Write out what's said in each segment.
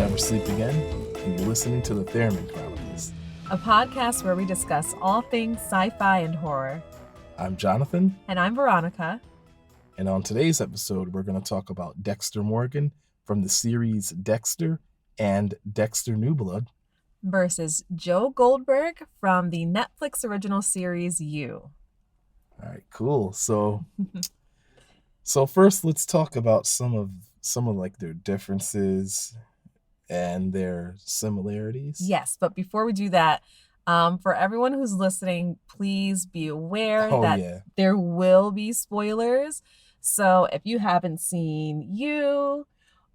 never sleep again, and you're listening to the Theremin Chronicles. A podcast where we discuss all things sci-fi and horror. I'm Jonathan. And I'm Veronica. And on today's episode, we're going to talk about Dexter Morgan from the series Dexter and Dexter New Blood versus Joe Goldberg from the Netflix original series You. All right, cool. So first, let's talk about some of like their differences and their similarities. Yes, but before we do that, for everyone who's listening, please be aware that there will be spoilers. So if you haven't seen You,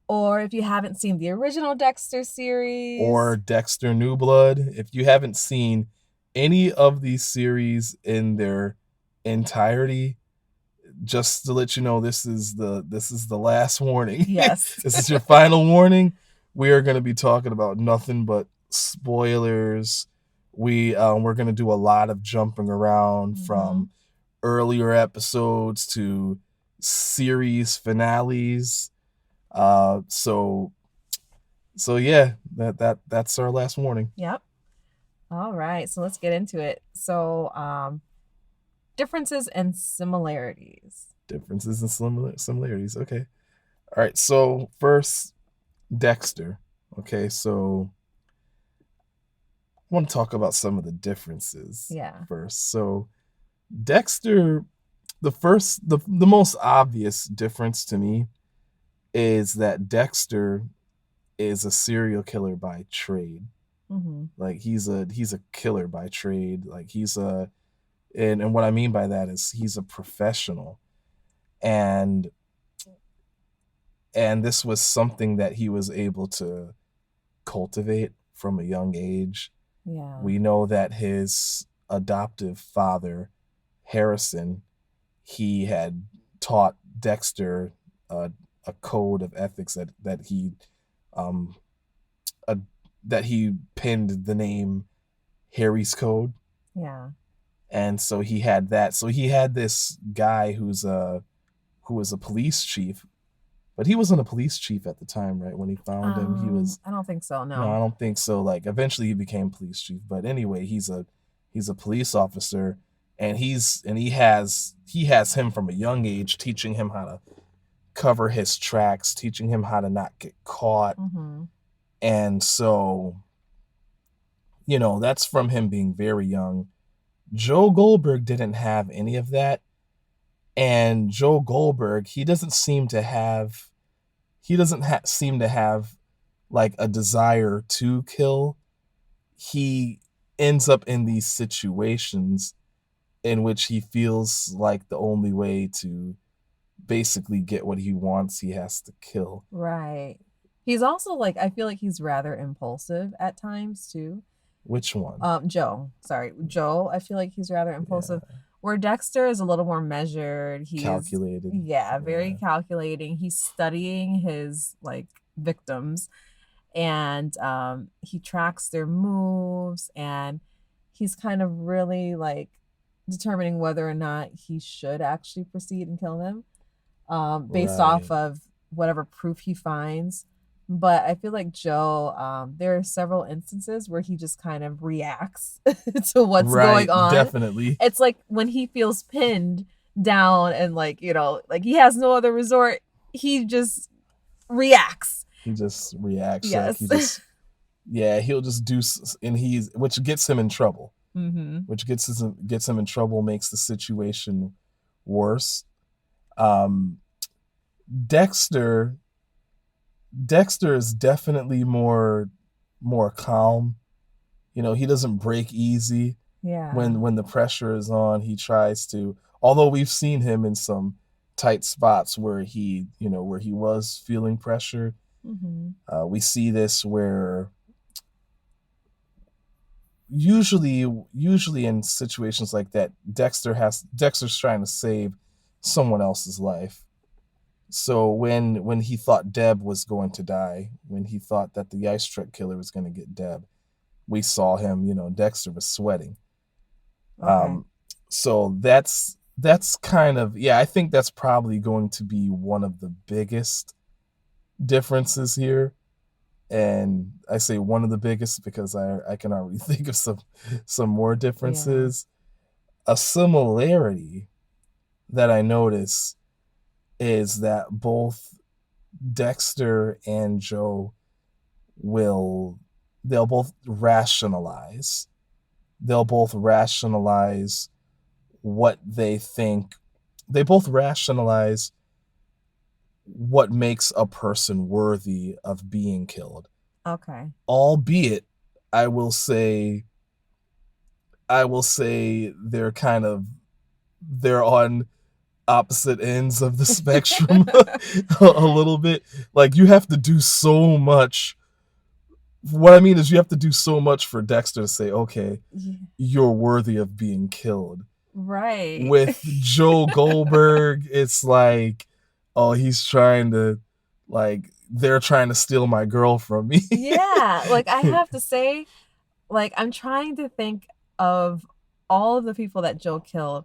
or if you haven't seen the original Dexter series, or Dexter New Blood, if you haven't seen any of these series in their entirety, just to let you know, this is the last warning. Yes. This is your final warning. We are going to be talking about nothing but spoilers. We're going to do a lot of jumping around from earlier episodes to series finales. So yeah, that's our last warning. Yep. All right, so let's get into it. So differences and similarities. Differences and similarities. Okay. All right. So first, Dexter. Okay. So I want to talk about some of the differences. First. So Dexter, the most obvious difference to me is that Dexter is a serial killer by trade. Like he's a killer by trade. Like and what I mean by that is he's a professional, and this was something that he was able to cultivate from a young age. Yeah. We know that his adoptive father, Harrison, he had taught Dexter a code of ethics that he pinned the name Harry's Code. Yeah. And so he had that. So he had this guy who was a police chief, but he wasn't a police chief at the time, right? When he found him, he was. I don't think so. No, I don't think so. Like eventually he became police chief, but anyway, he's a police officer, and he has him from a young age, teaching him how to cover his tracks, teaching him how to not get caught, and so that's from him being very young. Joe Goldberg didn't have any of that. And Joe Goldberg, he doesn't seem to have like a desire to kill. He ends up in these situations in which he feels like the only way to basically get what he wants, he has to kill. Right. He's also I feel like he's rather impulsive at times too. Which one? Joe. Sorry, Joe. I feel like he's rather impulsive. Yeah. Where Dexter is a little more measured. He's calculated. Yeah, very calculating. He's studying his victims, and he tracks their moves, and he's kind of really determining whether or not he should actually proceed and kill them, based off of whatever proof he finds. But I feel like Joe, there are several instances where he just kind of reacts to what's going on. Definitely. It's like when he feels pinned down and he has no other resort, he just reacts. He reacts. Yes. He'll just do, and which gets him in trouble. Which gets him in trouble, makes the situation worse. Dexter is definitely more calm. He doesn't break easy. Yeah. When the pressure is on, he tries to. Although we've seen him in some tight spots where he was feeling pressure. We see this where usually in situations like that, Dexter's trying to save someone else's life. So when he thought Deb was going to die, when he thought that the ice truck killer was going to get Deb, we saw him, Dexter was sweating. Okay. So that's kind of, I think that's probably going to be one of the biggest differences here. And I say one of the biggest because I can already think of some more differences. Yeah. A similarity that I notice is that both Dexter and Joe they'll both rationalize. They'll both rationalize what they think. They both rationalize what makes a person worthy of being killed. Okay. Albeit, I will say they're on opposite ends of the spectrum a little bit. Like, you have to do so much. What I mean is, you have to do so much for Dexter to say, okay, you're worthy of being killed. Right. With Joe Goldberg, it's like, oh, they're trying to steal my girl from me. Yeah, like, I have to say, like, I'm trying to think of all of the people that Joe killed.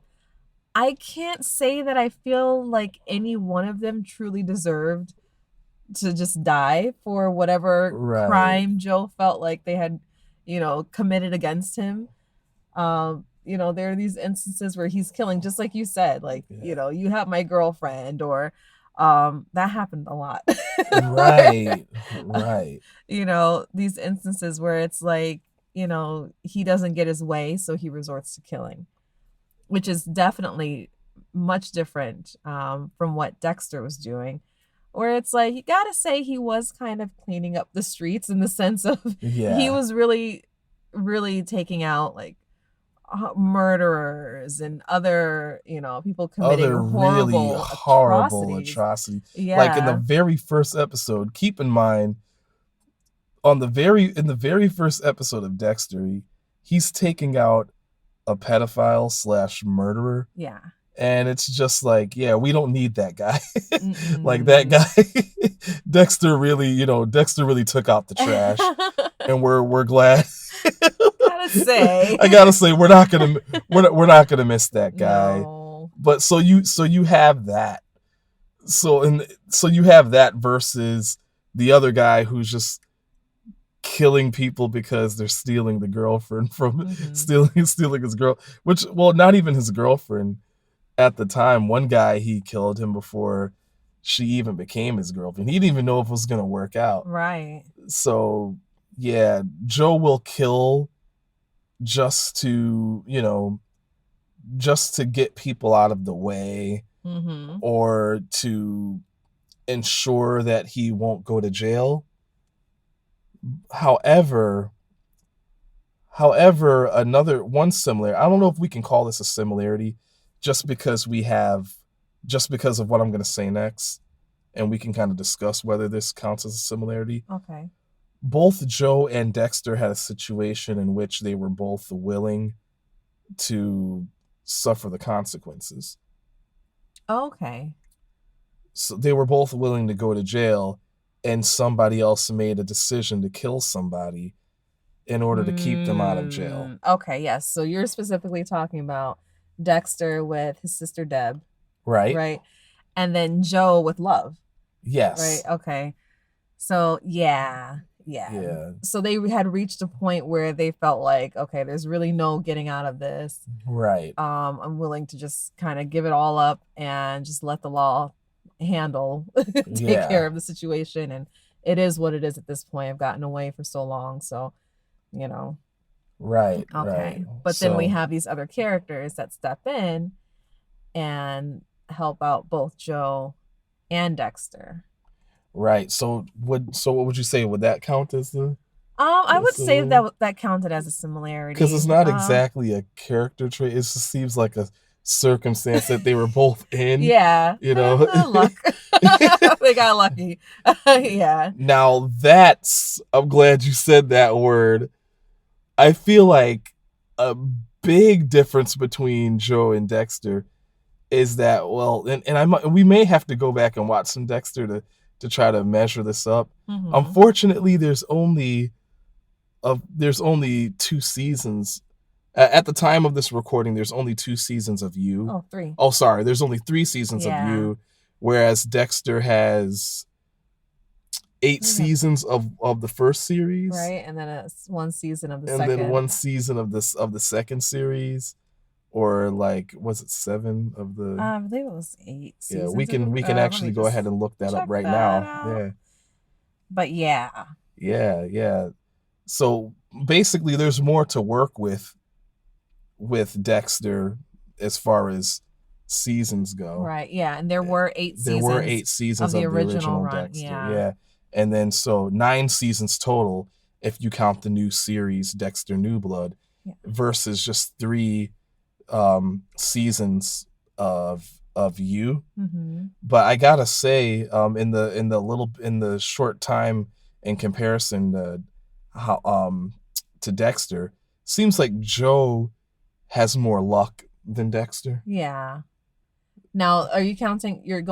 I can't say that I feel like any one of them truly deserved to just die for whatever crime Joe felt like they had, committed against him. There are these instances where he's killing, just like you said, like, you have my girlfriend, or that happened a lot. Right. These instances where it's like, he doesn't get his way, so he resorts to killing, which is definitely much different from what Dexter was doing, where it's like, you gotta say he was kind of cleaning up the streets in the sense of he was really, really taking out like murderers and other, people committing horrible atrocities. Yeah. Like in the very first episode, keep in mind, in the very first episode of Dexter, he's taking out a pedophile / murderer. Yeah. And it's just like, yeah, we don't need that guy. Like, that guy, Dexter really took out the trash. And we're glad. I gotta say, we're not gonna miss that guy. No. But so you have that. So you have that versus the other guy who's just killing people because they're stealing the girlfriend from stealing his girl, which, well, not even his girlfriend at the time. One guy, he killed him before she even became his girlfriend. He didn't even know if it was gonna work out. Right. So yeah, Joe will kill just to get people out of the way, or to ensure that he won't go to jail. However, another one similar, I don't know if we can call this a similarity, just because of what I'm going to say next, and we can kind of discuss whether this counts as a similarity. Okay. Both Joe and Dexter had a situation in which they were both willing to suffer the consequences. Okay. So they were both willing to go to jail, and somebody else made a decision to kill somebody in order to keep them out of jail. Okay, yes. So you're specifically talking about Dexter with his sister Deb. Right. And then Joe with Love. Yes. Right. Okay. So yeah. So they had reached a point where they felt like, okay, there's really no getting out of this. Right. I'm willing to just kind of give it all up and just let the law take care of the situation. And it is what it is at this point. I've gotten away for so long. So, Right. Okay. Right. But then we have these other characters that step in and help out both Joe and Dexter. Right. So what would you say? Would that count as the? I would say that counted as a similarity, because it's not exactly a character trait. It just seems like a circumstance that they were both in. Yeah. Luck. They got lucky. Yeah. Now I'm glad you said that word. I feel like a big difference between Joe and Dexter is that, well, and we may have to go back and watch some Dexter to try to measure this up. Unfortunately, there's only 2 seasons. At the time of this recording, there's only 2 seasons of You. Oh, 3. Oh, sorry. There's only 3 seasons of You, whereas Dexter has 8 seasons of the first series, right? And then one season of the and second. then one season of the second series, or like was it 7 of the? I believe it was 8 seasons. Yeah, we can actually go ahead and look that up right now. Yeah. But yeah. Yeah. So basically, there's more to work with Dexter as far as seasons go. Right. Yeah, and there were 8 seasons. There were 8 seasons of the original run. Dexter. Yeah. And then so 9 seasons total if you count the new series Dexter New Blood, versus just 3 seasons of You. Mm-hmm. But I gotta say, in the short time in comparison to Dexter, seems like Joe has more luck than Dexter. Yeah. Now, are you counting? You're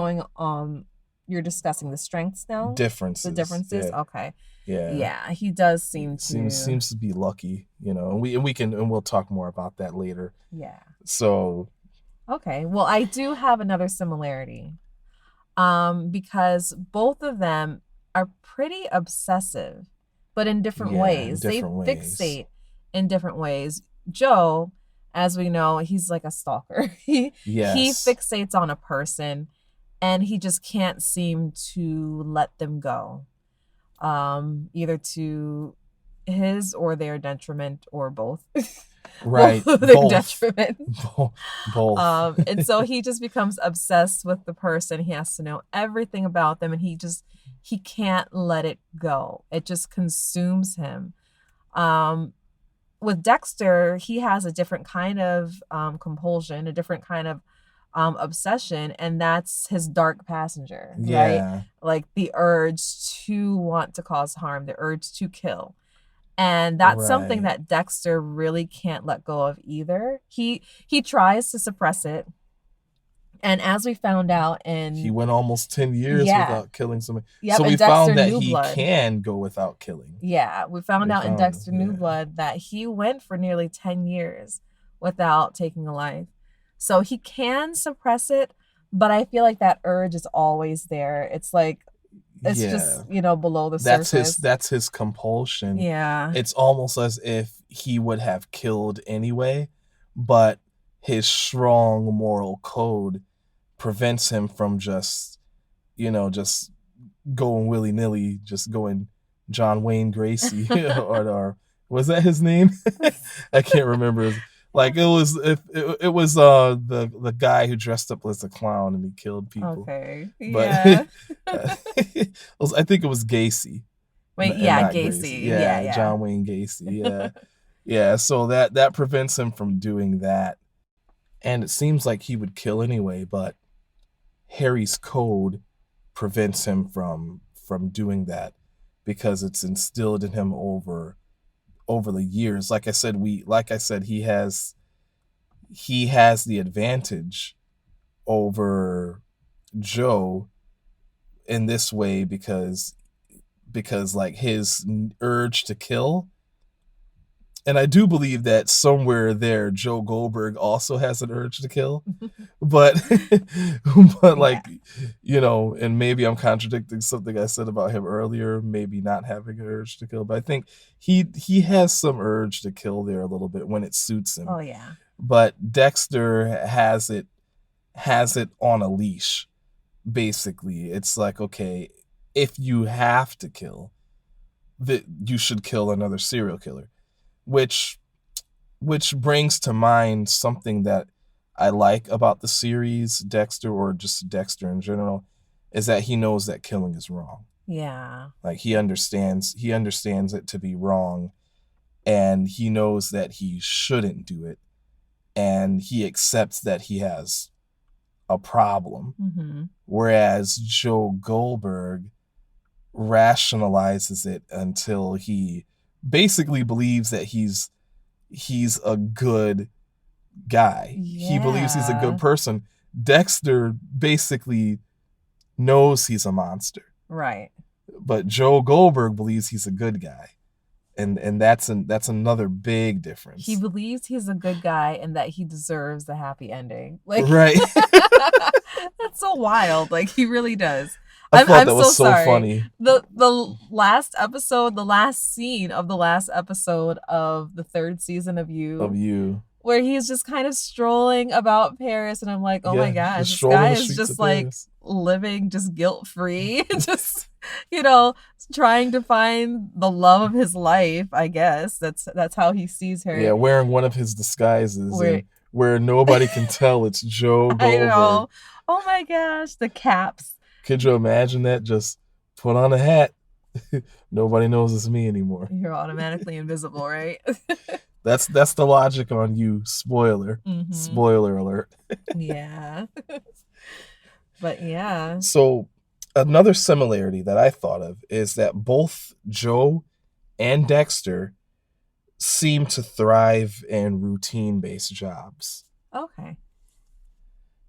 discussing the strengths now. Differences. The differences. Yeah. Okay. Yeah. Yeah, he does seems to be lucky, and we'll talk more about that later. Yeah. So. Okay. Well, I do have another similarity, because both of them are pretty obsessive, but in different ways. They fixate in different ways. Joe, as we know, he's like a stalker. He fixates on a person, and he just can't seem to let them go, either to his or their detriment, or both. Right. Their detriment. Both. And so he just becomes obsessed with the person. He has to know everything about them, and he can't let it go. It just consumes him. With Dexter, he has a different kind of compulsion, a different kind of obsession, and that's his dark passenger, right? Like the urge to want to cause harm, the urge to kill. And that's something that Dexter really can't let go of either. He tries to suppress it. And as we found out he went almost 10 years without killing somebody. Yep, so we found that he can go without killing. Yeah, we found out in Dexter New Blood that he went for nearly 10 years without taking a life. So he can suppress it, but I feel like that urge is always there. It's like, it's just, below the surface. That's his compulsion. Yeah. It's almost as if he would have killed anyway, but his strong moral code prevents him from just going willy-nilly, just going John Wayne Gacy or was that his name? I can't remember. Like it was the guy who dressed up as a clown and he killed people. Okay. Yeah. But I think it was Gacy. Wait, Gacy. Yeah, John Wayne Gacy. Yeah. Yeah, so that prevents him from doing that. And it seems like he would kill anyway, but Harry's code prevents him from doing that because it's instilled in him over the years. Like I said, he has the advantage over Joe in this way because like his urge to kill. And I do believe that somewhere there, Joe Goldberg also has an urge to kill, but like, and maybe I'm contradicting something I said about him earlier, maybe not having an urge to kill, but I think he has some urge to kill there a little bit when it suits him. Oh yeah. But Dexter has it on a leash. Basically, it's like, okay, if you have to kill, that you should kill another serial killer. Which brings to mind something that I like about the series Dexter, or just Dexter in general, is that he knows that killing is wrong. Yeah. Like he understands it to be wrong, and he knows that he shouldn't do it, and he accepts that he has a problem. Mm-hmm. Whereas Joe Goldberg rationalizes it until he basically believes that he's a good guy. Yeah. He believes he's a good person. Dexter basically knows he's a monster. Right. But Joe Goldberg believes he's a good guy. And that's another big difference. He believes he's a good guy and that he deserves the happy ending. Like, right. That's so wild. Like, he really does. I thought that was so so sorry. funny. The last episode, the last scene of the last episode of the third season of You, where he's just kind of strolling about Paris, and I'm like, oh my gosh, this guy is just like living just guilt-free, just, you know, trying to find the love of his life, I guess. That's how he sees her. Yeah, wearing one of his disguises where nobody can tell it's Joe Goldberg. I know. Oh my gosh, the caps. Could you imagine that? Just put on a hat. Nobody knows it's me anymore. You're automatically invisible, right? That's the logic on You. Spoiler. Mm-hmm. Spoiler alert. Yeah. But yeah. So another similarity that I thought of is that both Joe and Dexter seem to thrive in routine-based jobs. Okay.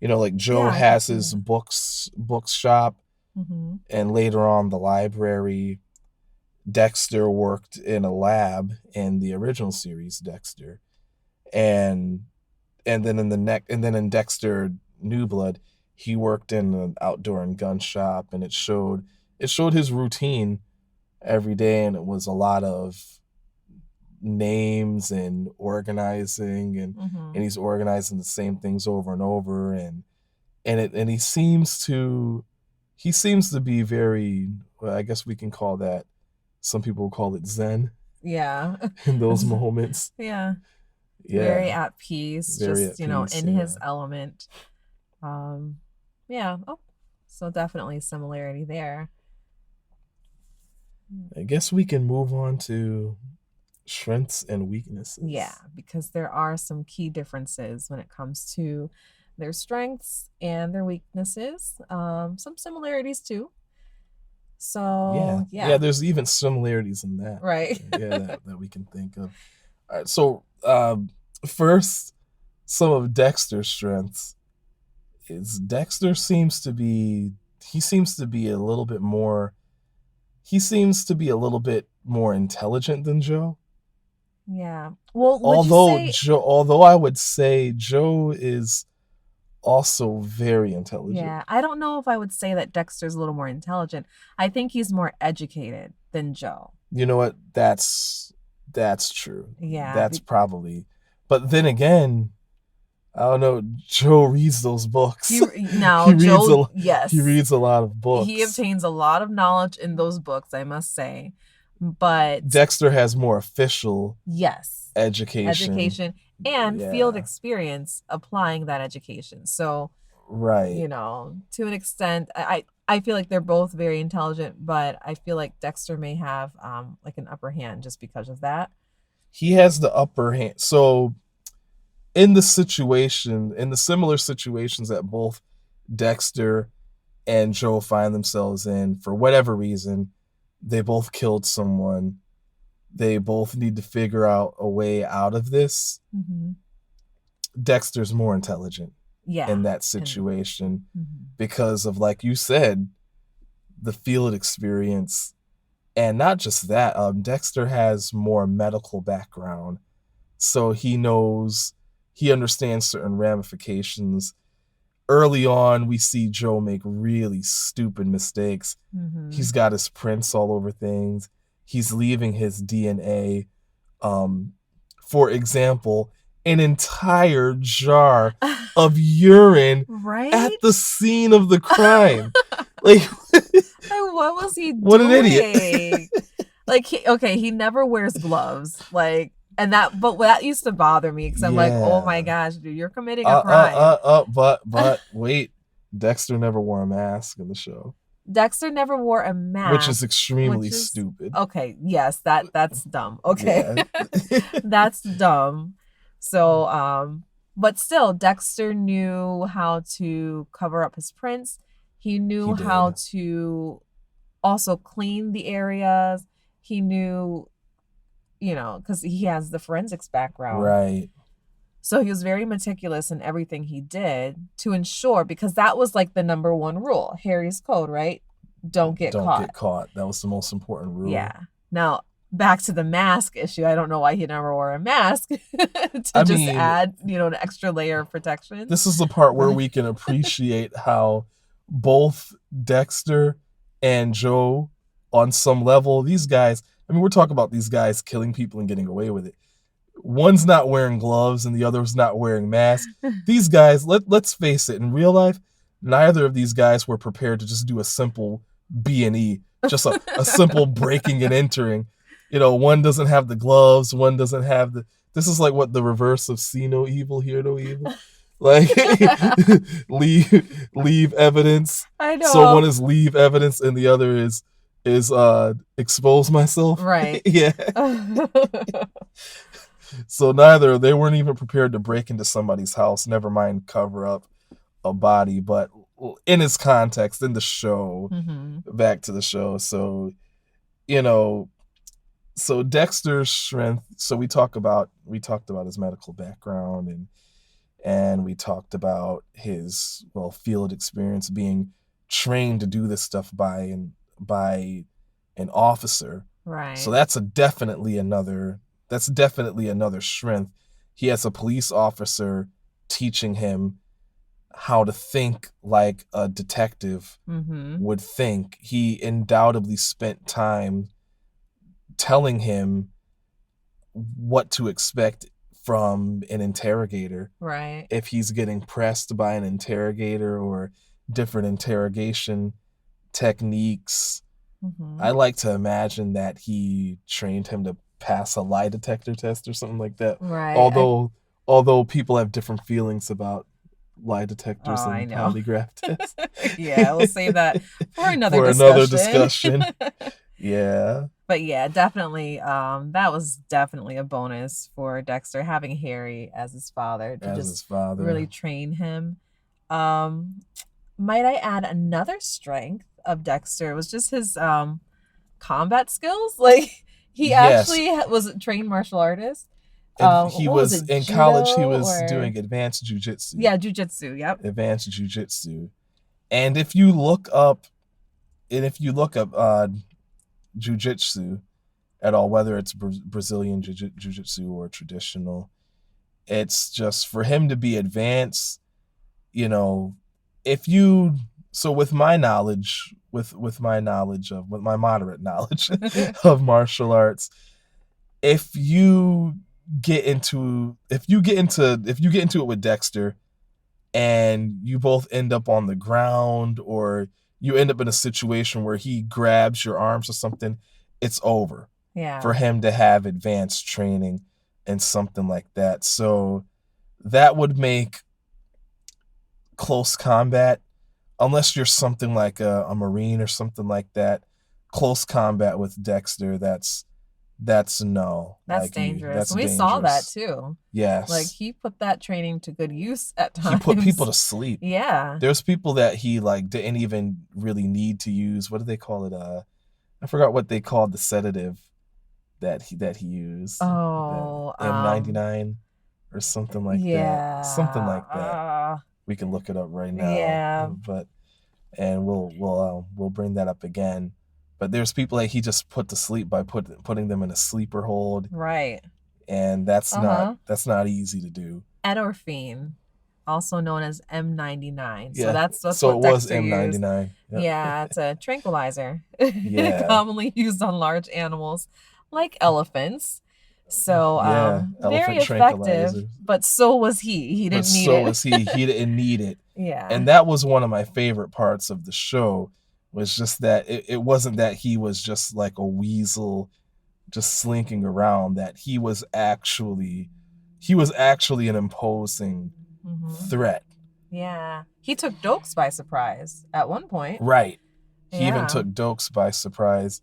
You know, like Joe has his bookshop, mm-hmm. and later on the library. Dexter worked in a lab in the original series, Dexter, and then in Dexter New Blood, he worked in an outdoor and gun shop, and it showed his routine every day, and it was a lot of names and organizing, and mm-hmm. and he's organizing the same things over and over, and he seems to be very, well, I guess we can call that, some people call it Zen. Yeah. In those moments. Yeah. Very at peace, in his element. Yeah. Oh, so definitely similarity there. I guess we can move on to strengths and weaknesses. Yeah, because there are some key differences when it comes to their strengths and their weaknesses. Some similarities too. So yeah, there's even similarities in that, right? that we can think of. All right, so first, some of Dexter's strengths is Dexter seems to be a little bit more intelligent than Joe. Yeah. Well, although I would say Joe is also very intelligent. Yeah, I don't know if I would say that Dexter's a little more intelligent. I think he's more educated than Joe. You know what? That's true. Yeah. That's probably. But then again, I don't know. Joe reads those books. He reads a lot of books. He obtains a lot of knowledge in those books, I must say. But Dexter has more official education and field experience applying that education. So, right, to an extent, I feel like they're both very intelligent, but I feel like Dexter may have like an upper hand just because of that. He has the upper hand. So in the similar situations that both Dexter and Joe find themselves in, for whatever reason, they both killed someone. They both need to figure out a way out of this. Mm-hmm. Dexter's more intelligent in that situation because of, like you said, the field experience. And not just that, Dexter has more medical background. So he understands certain ramifications. Early on, we see Joe make really stupid mistakes. Mm-hmm. He's got his prints all over things. He's leaving his DNA. For example, an entire jar of urine at the scene of the crime. Like, what was he doing? What an idiot. Like, he never wears gloves. Like, but that used to bother me because I'm like, oh my gosh, dude, you're committing a crime. But wait, Dexter never wore a mask in the show. Dexter never wore a mask, which is extremely stupid. Okay, yes, that's dumb. Okay, that's dumb. So, but still, Dexter knew how to cover up his prints. He knew how to also clean the areas. He knew, because he has the forensics background, right? So he was very meticulous in everything he did to ensure, because that was like the number one rule, Harry's code, right? Don't get caught. That was the most important rule. Yeah. Now, back to the mask issue. I don't know why he never wore a mask to add, an extra layer of protection. This is the part where we can appreciate how both Dexter and Joe, on some level, these guys, I mean, we're talking about these guys killing people and getting away with it. One's not wearing gloves and the other's not wearing masks. These guys, let's face it, in real life, neither of these guys were prepared to just do a simple B&E, just a simple breaking and entering. You know, one doesn't have the gloves, one doesn't have the. This is like what the reverse of see no evil, hear no evil. Like leave evidence. I know. So one is leave evidence and the other is expose myself. Right. Yeah. So they weren't even prepared to break into somebody's house, never mind cover up a body. But in its context, in the show, back to the show. So, you know, so Dexter's strength. So we talked about his medical background and we talked about his field experience, being trained to do this stuff by an officer. Right. So that's definitely another strength. He has a police officer teaching him how to think like a detective would think. He undoubtedly spent time telling him what to expect from an interrogator. Right. If he's getting pressed by an interrogator or different interrogation techniques. I like to imagine that he trained him to pass a lie detector test or something like that. Right. Although people have different feelings about lie detectors and polygraph tests. Yeah, we'll save that for another discussion. Yeah. But yeah, definitely, that was definitely a bonus for Dexter, having Harry as his father to really train him. Might I add another strength of Dexter was just his combat skills. Like he actually was a trained martial artist. He was in college. He was doing advanced jujitsu. Yeah, jujitsu. Yep. Advanced jujitsu. And if you look up jujitsu at all, whether it's Brazilian jujitsu or traditional, it's just for him to be advanced. You know, with my moderate knowledge of martial arts, if you get into it with Dexter and you both end up on the ground or you end up in a situation where he grabs your arms or something, it's over. Yeah. For him to have advanced training and something like that. So that would make close combat, unless you're something like a Marine or something like that, close combat with Dexter, that's no. That's dangerous. We saw that too. Yes. Like he put that training to good use at times. He put people to sleep. Yeah. There's people that he didn't even really need to use. What do they call it? I forgot what they called the sedative that he used. Oh, M99 or something like that. Something like that. We can look it up right now. Yeah. And we'll bring that up again. But there's people that he just put to sleep by putting them in a sleeper hold. Right. And that's not easy to do. Endorphine, also known as M99. Yeah. So that's so what it was Dexter M99. Yep. Yeah, it's a tranquilizer. Yeah. Commonly used on large animals like elephants. So very effective. But so was he. He didn't need it. So was he. He didn't need it. Yeah. And that was one of my favorite parts of the show, was just that it wasn't that he was just like a weasel just slinking around, that he was actually an imposing threat. Yeah. He took Dokes by surprise at one point. Right. He even took Dokes by surprise.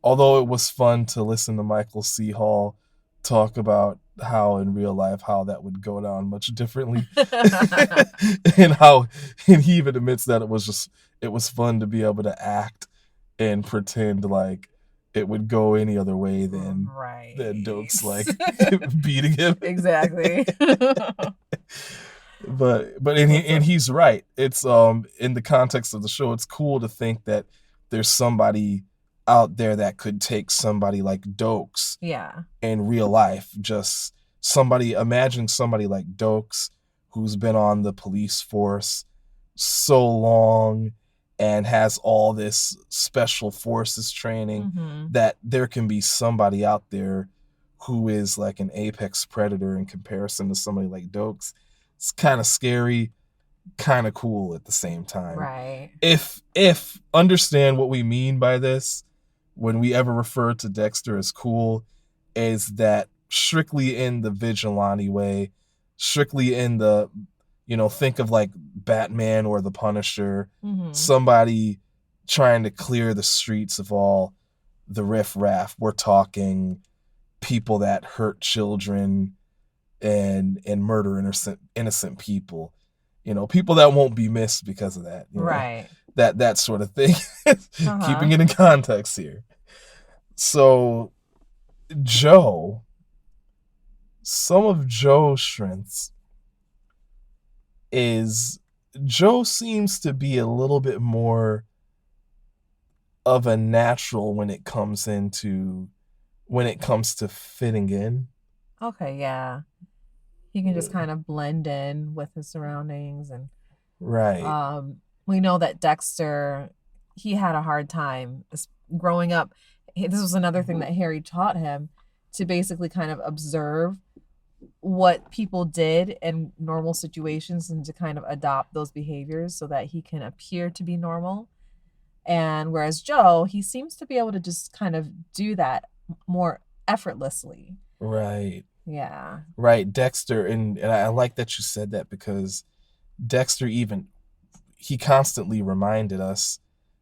Although it was fun to listen to Michael C. Hall talk about how in real life how that would go down much differently. and he even admits that it was fun to be able to act and pretend like it would go any other way than Dokes beating him. Exactly. And he's right. It's in the context of the show, it's cool to think that there's somebody out there that could take somebody like Dokes in real life. Just imagining somebody like Dokes who's been on the police force so long and has all this special forces training, Mm-hmm. that there can be somebody out there who is like an apex predator in comparison to somebody like Dokes. It's kind of scary, kind of cool at the same time. Right. If understand what we mean by this when we ever refer to Dexter as cool, is that strictly in the vigilante way, strictly in the, think of like Batman or the Punisher, Mm-hmm. somebody trying to clear the streets of all the riffraff. We're talking people that hurt children and murder innocent people. People that won't be missed because of that. Right. That sort of thing. Keeping it in context here. So Joe, some of Joe's strengths is Joe seems to be a little bit more of a natural when it comes to fitting in. Okay, yeah. He can just kind of blend in with his surroundings. And right. We know that Dexter, he had a hard time growing up. This was another thing that Harry taught him, to basically kind of observe what people did in normal situations and to kind of adopt those behaviors so that he can appear to be normal. And whereas Joe, he seems to be able to just kind of do that more effortlessly. Right. Yeah. Right. Dexter, and I like that you said that, because Dexter he constantly reminded us,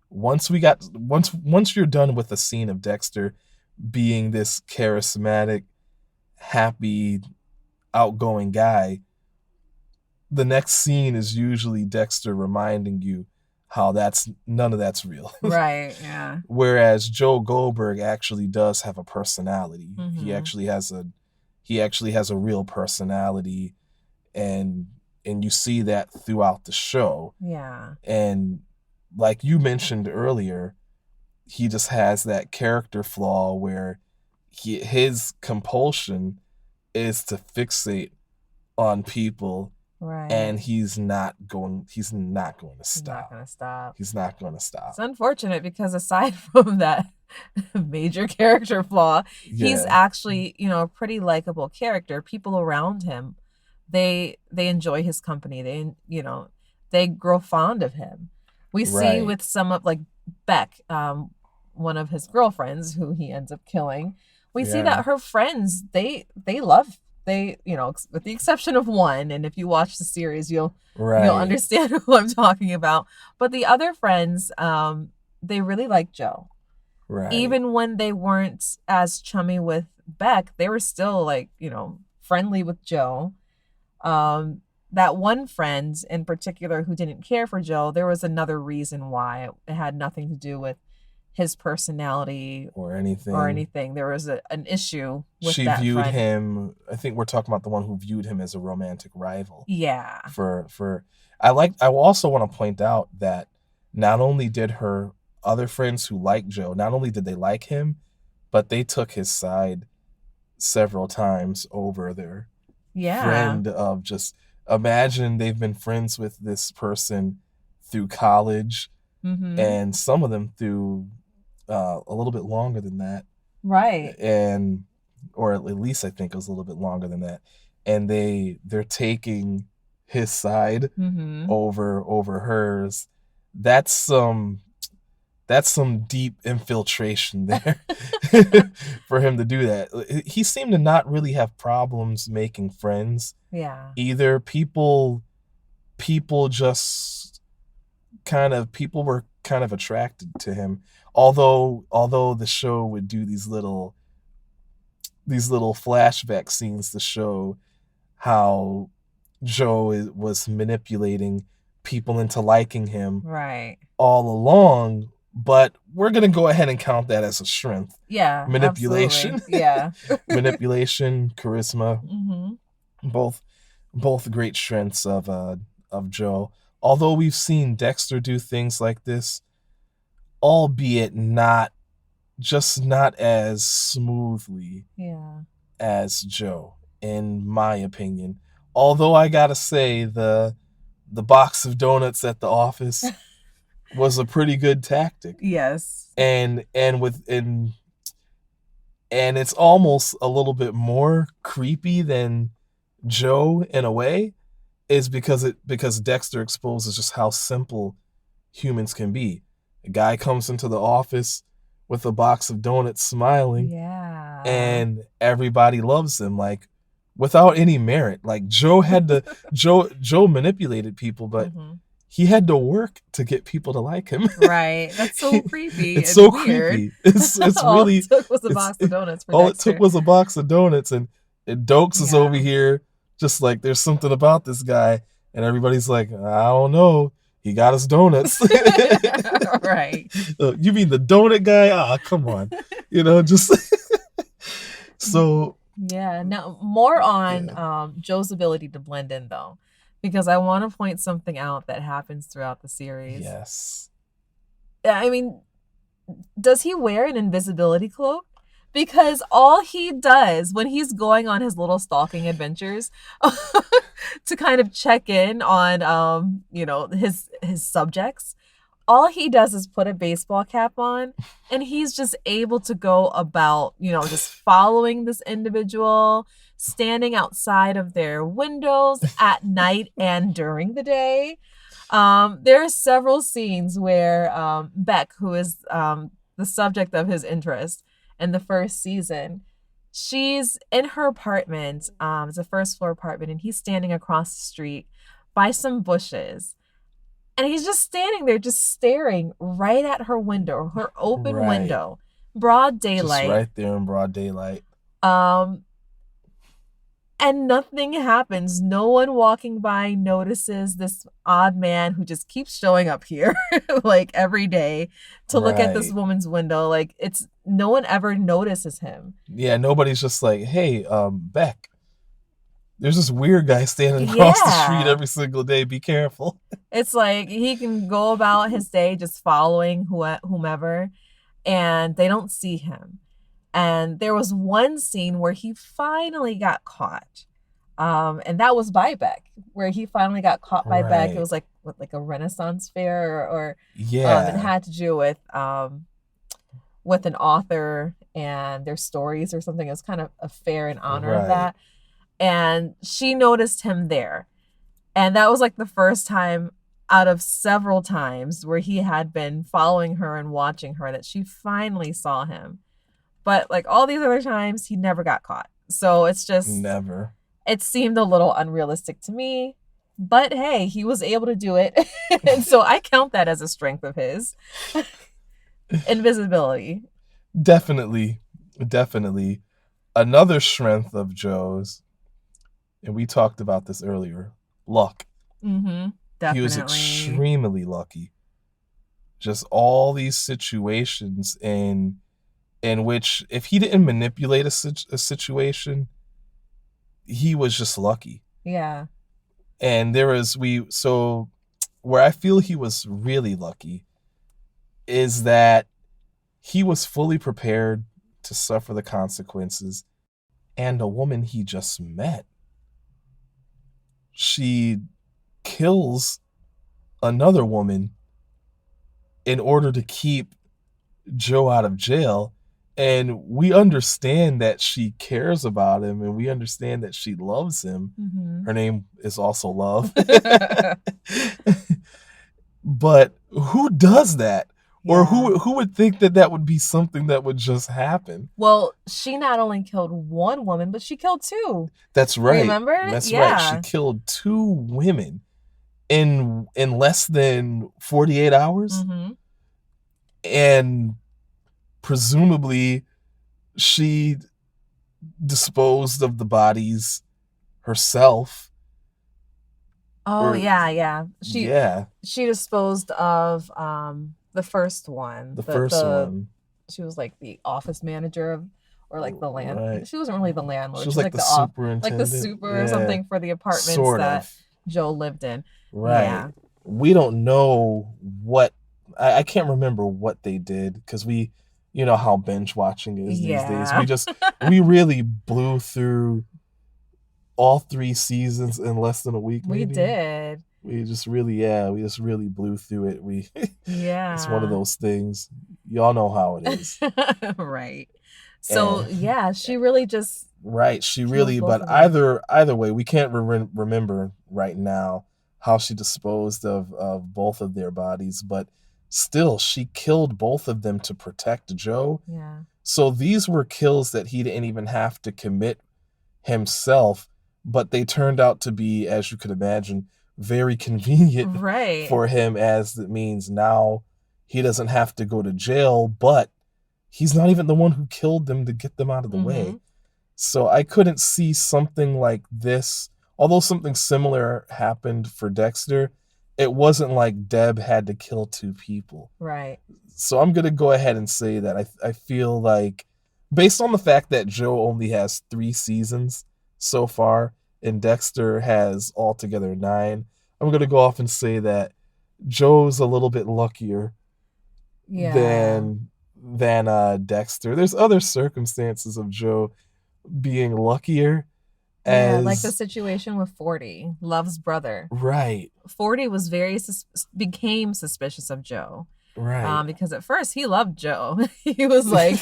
once you're done with a scene of Dexter being this charismatic, happy, outgoing guy, the next scene is usually Dexter reminding you how none of that's real. Right, yeah. Whereas Joe Goldberg actually does have a personality. Mm-hmm. He actually has a real personality, and you see that throughout the show. Yeah. And like you mentioned earlier, he just has that character flaw where his compulsion is to fixate on people. Right. And he's not going to stop. He's not going to stop. He's not going to stop. It's unfortunate because aside from that major character flaw, he's actually, a pretty likable character. People around him, they enjoy his company. They grow fond of him. We see with some of, like, Beck, one of his girlfriends who he ends up killing. We see that her friends, they love, with the exception of one, and if you watch the series, you'll understand who I'm talking about. But the other friends, they really like Joe. Right. Even when they weren't as chummy with Beck, they were still, like, friendly with Joe. That one friend in particular who didn't care for Joe, there was another reason why. It had nothing to do with his personality or anything. There was an issue with she that viewed friend. Him. I think we're talking about the one who viewed him as a romantic rival. Yeah. I also want to point out that not only did her other friends who liked Joe, not only did they like him, but they took his side several times over their friend of just imagine they've been friends with this person through college, and some of them through a little bit longer than that. Right. And or at least I think it was a little bit longer than that. And they're taking his side over hers. That's some deep infiltration there for him to do that. He seemed to not really have problems making friends. Yeah. Either people just people were kind of attracted to him. Although the show would do these little flashback scenes to show how Joe was manipulating people into liking him all along, but we're going to go ahead and count that as a strength. Yeah. Manipulation. Absolutely. Yeah. Manipulation, charisma. Both great strengths of Joe. Although we've seen Dexter do things like this, albeit not as smoothly as Joe, in my opinion. Although I gotta say, the box of donuts at the office was a pretty good tactic. Yes. And it's almost a little bit more creepy than Joe in a way, is because Dexter exposes just how simple humans can be. A guy comes into the office with a box of donuts smiling, and everybody loves him, like, without any merit. Like, Joe manipulated people, but he had to work to get people to like him. Right. That's so creepy. It's so weird. Creepy. It's all really it took was a box of donuts for all Dexter. it took was a box of donuts, and Dokes is over here just like, there's something about this guy, and everybody's like, I don't know, he got us donuts. Right. You mean the donut guy? Ah, come on. Just so. Yeah. Now, more on Joe's ability to blend in, though, because I want to point something out that happens throughout the series. Yes. I mean, does he wear an invisibility cloak? Because all he does when he's going on his little stalking adventures to kind of check in on his subjects, all he does is put a baseball cap on, and he's just able to go about, just following this individual, standing outside of their windows at night and during the day. There are several scenes where Beck, who is the subject of his interest in the first season, she's in her apartment. It's a first floor apartment, and he's standing across the street by some bushes. And he's just standing there, just staring right at her window, her open window, broad daylight. Just right there in broad daylight. And nothing happens. No one walking by notices this odd man who just keeps showing up here like every day to look at this woman's window. Like, no one ever notices him. Yeah, nobody's just like, hey, Beck, there's this weird guy standing across the street every single day. Be careful. It's like he can go about his day just following whomever, and they don't see him. And there was one scene where he finally got caught. And that was by Beck, where he finally got caught by Beck. It was like a Renaissance fair or it had to do with an author and their stories or something. It was kind of a fair in honor of that. And she noticed him there. And that was like the first time out of several times where he had been following her and watching her that she finally saw him. But like all these other times, he never got caught. So it's just... Never. It seemed a little unrealistic to me. But hey, he was able to do it. And so I count that as a strength of his. Invisibility. Definitely. Another strength of Joe's, and we talked about this earlier, luck. Mm-hmm. Definitely. He was extremely lucky. Just all these situations in which, if he didn't manipulate a situation, he was just lucky. Yeah. And where I feel he was really lucky is that he was fully prepared to suffer the consequences, and a woman he just met, she kills another woman in order to keep Joe out of jail. And we understand that she cares about him, and we understand that she loves him. Mm-hmm. Her name is also Love. But who does that? Yeah. Or who would think that would be something that would just happen? Well, she not only killed one woman, but she killed two. That's right. Remember? That's right. She killed two women in less than 48 hours. Mm-hmm. And presumably she disposed of the bodies herself. Oh, yeah. She disposed of the first one. The first one. She was like the office manager or like the land. Right. She wasn't really the landlord. She was like the superintendent. Like the super or something for the apartments that Joe lived in. Right. Yeah. We don't know what... I can't remember what they did, because you know how binge watching is these days. We really blew through all 3 seasons in less than a week. Maybe. We did. we just really blew through it. It's one of Yeah. those things. Y'all know how it is. Right. So And yeah, she really just right, she killed really, both but of them. either way, we can't remember right now how she disposed of both of their bodies, but still, she killed both of them to protect Joe. Yeah. So these were kills that he didn't even have to commit himself, but they turned out to be, as you could imagine, very convenient Right. for him, as it means now he doesn't have to go to jail, but he's not even the one who killed them to get them out of the way. Mm-hmm. So I couldn't see something like this. Although something similar happened for Dexter, it wasn't like Deb had to kill two people. Right. So I'm going to go ahead and say that I feel like, based on the fact that Joe only has 3 seasons so far and Dexter has altogether 9, I'm going to go off and say that Joe's a little bit luckier Yeah. than Dexter. There's other circumstances of Joe being luckier, Yeah, like the as situation with 40, Love's brother. right, 40 was became suspicious of Joe. right. Because at first he loved Joe. he was like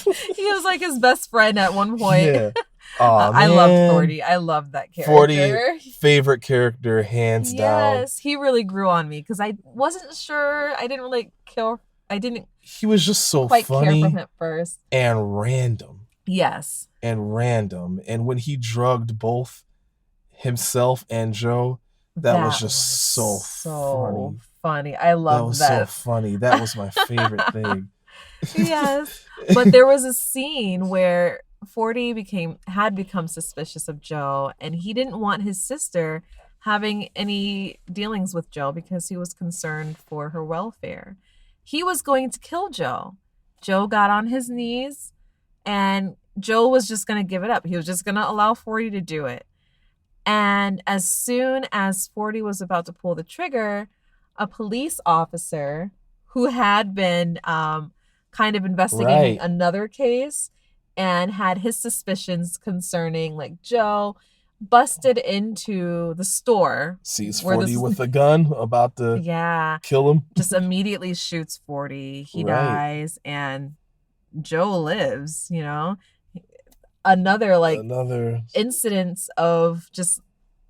his best friend at one point. Yeah. Aw, I loved man. 40. I loved that 40 character. favorite character, hands down. Yes, he really grew on me because I wasn't sure. I didn't really care. I didn't He was just so quite care for funny him at first. and random. Yes. And random. And when he drugged both himself and Joe, that was That just was so funny. I that loved was that. so funny. That was my favorite thing. Yes. But there was a scene where 40 had become suspicious of Joe, and he didn't want his sister having any dealings with Joe because he was concerned for her welfare. He was going to kill Joe. Joe got on his knees, and Joe was just going to give it up. He was just going to allow 40 to do it. And as soon as 40 was about to pull the trigger, a police officer who had been kind of investigating Right. another case and had his suspicions concerning like Joe busted into the store. Sees where 40 with a gun about to Yeah, kill him. just immediately shoots 40. He Right. dies, and Joe lives, Another incidents of just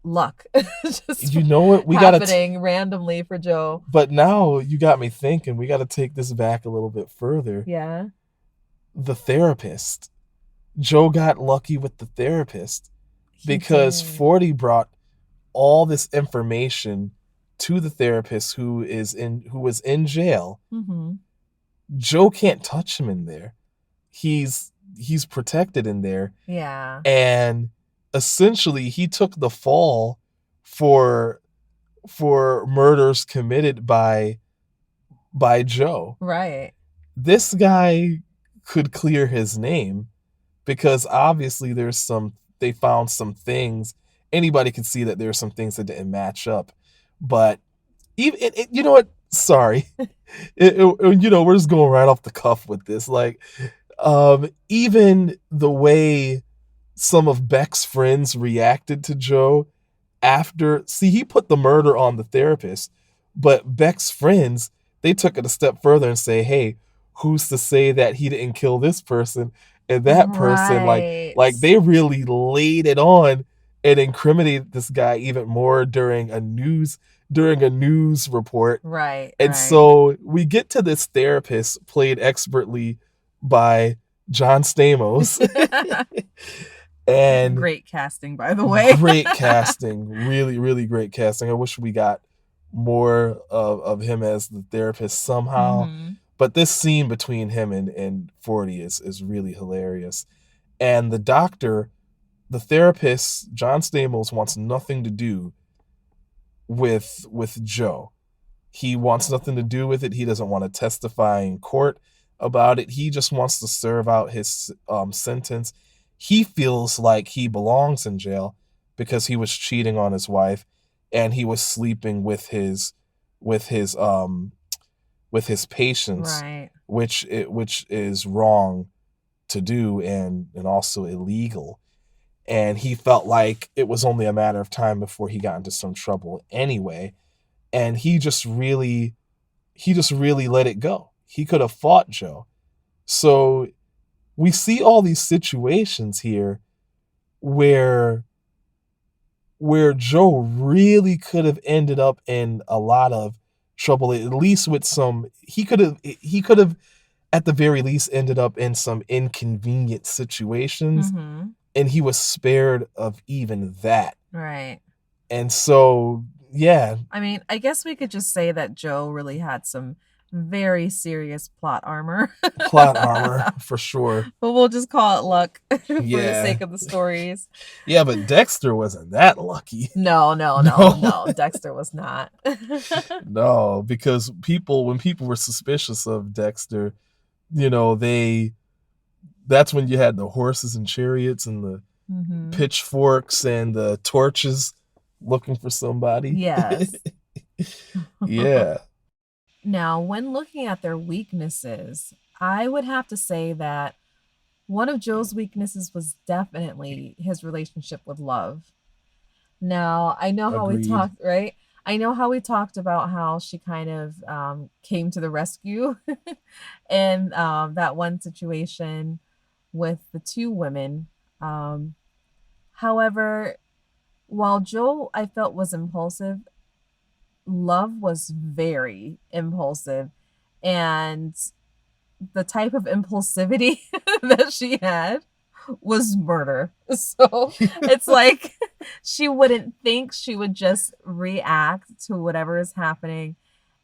luck. just You know what? We happening randomly for Joe. But now you got me thinking. We got to take this back a little bit further. Yeah. The therapist. Joe got lucky with the therapist because 40 brought all this information to the therapist who was in jail. Mm-hmm. Joe can't touch him in there. He's protected in there. Yeah. And essentially he took the fall for murders committed by Joe. Right. This guy could clear his name because obviously they found some things. Anybody could see that there's some things that didn't match up. But even you know what? Sorry. We're just going right off the cuff with this. Like, even the way some of Beck's friends reacted to Joe after, he put the murder on the therapist, but Beck's friends, they took it a step further and say, hey, who's to say that he didn't kill this person and that person? Like they really laid it on and incriminated this guy even more during a news report. Right. And so we get to this therapist played expertly by John Stamos. And great casting, by the way. Great casting. Really, really great casting. I wish we got more of him as the therapist somehow. Mm-hmm. But this scene between him and 40 is really hilarious. And the doctor, the therapist, John Stamos, wants nothing to do with Joe. He wants nothing to do with it. He doesn't want to testify in court about it. He just wants to serve out his sentence. He feels like he belongs in jail because he was cheating on his wife and he was sleeping with his patients, right, which is wrong to do and also illegal. And he felt like it was only a matter of time before he got into some trouble anyway. and he just really let it go. He could have fought Joe. So we see all these situations here where Joe really could have ended up in a lot of trouble, at least with some he could have at the very least ended up in some inconvenient situations, and he was spared of even that. Right. And so, yeah. I mean, I guess we could just say that Joe really had some very serious plot armor. Plot armor, for sure. But we'll just call it luck for the sake of the stories. Yeah, but Dexter wasn't that lucky. No. Dexter was not. No, because when people were suspicious of Dexter, that's when you had the horses and chariots and the pitchforks and the torches looking for somebody. Yes. Yeah. Now, when looking at their weaknesses, I would have to say that one of Joe's weaknesses was definitely his relationship with Love. Now, I know how we talked, right? I know how we talked about how she kind of came to the rescue in that one situation with the two women. However, while Joe, I felt, was impulsive, Love was very impulsive, and the type of impulsivity that she had was murder. So it's like she wouldn't think, she would just react to whatever is happening,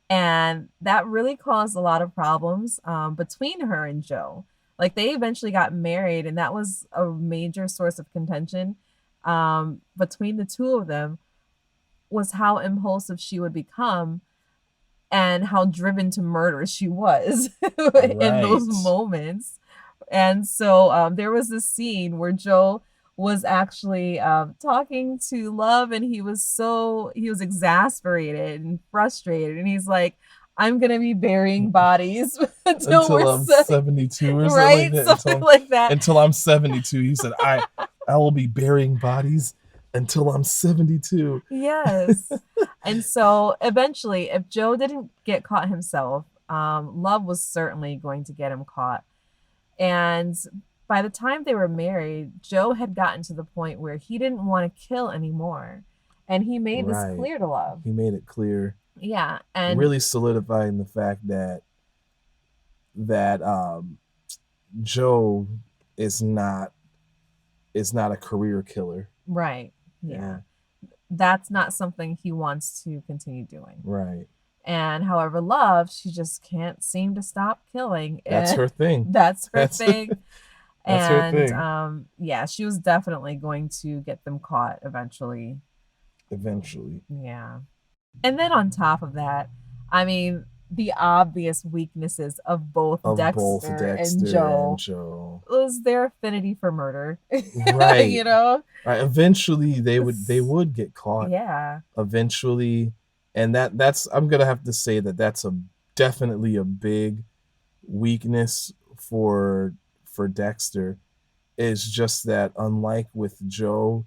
and that really caused a lot of problems between her and Joe. Like, they eventually got married, and that was a major source of contention between the two of them, was how impulsive she would become and how driven to murder she was in those moments. And so there was this scene where Joe was actually talking to Love, and he was exasperated and frustrated, and he's like, I'm gonna be burying bodies until I'm 72 or right? Something like that. Until I'm 72. He said, I will be burying bodies until I'm 72. Yes. And so eventually, if Joe didn't get caught himself, Love was certainly going to get him caught. And by the time they were married, Joe had gotten to the point where he didn't want to kill anymore. And he made this clear to Love. He made it clear. Yeah. And really solidifying the fact that Joe is not a career killer. Right. Yeah. That's not something he wants to continue doing. Right. And however, Love, she just can't seem to stop killing. That's her thing. That's her thing. That's her thing. Yeah, she was definitely going to get them caught eventually. Yeah. And then on top of that, I mean, the obvious weaknesses of both Dexter and Joe was their affinity for murder. Right. Right. Eventually they would get caught. Yeah. Eventually. And that's I'm gonna have to say that's definitely a big weakness for Dexter, is just that, unlike with Joe,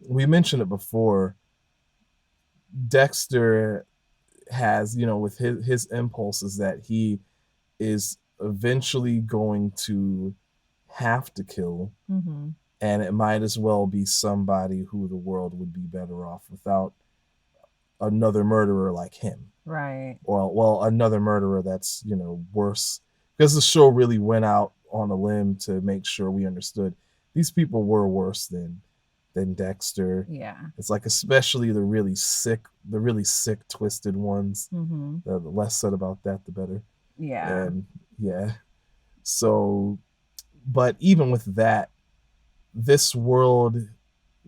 we mentioned it before, Dexter has, with his impulses, that he is eventually going to have to kill, and it might as well be somebody who the world would be better off without another murderer like him. Right. Well, another murderer that's, worse, because the show really went out on a limb to make sure we understood these people were worse than Dexter. Yeah. It's like, especially the really sick, twisted ones. The less said about that, the better. Yeah. And yeah. So, but even with that, this world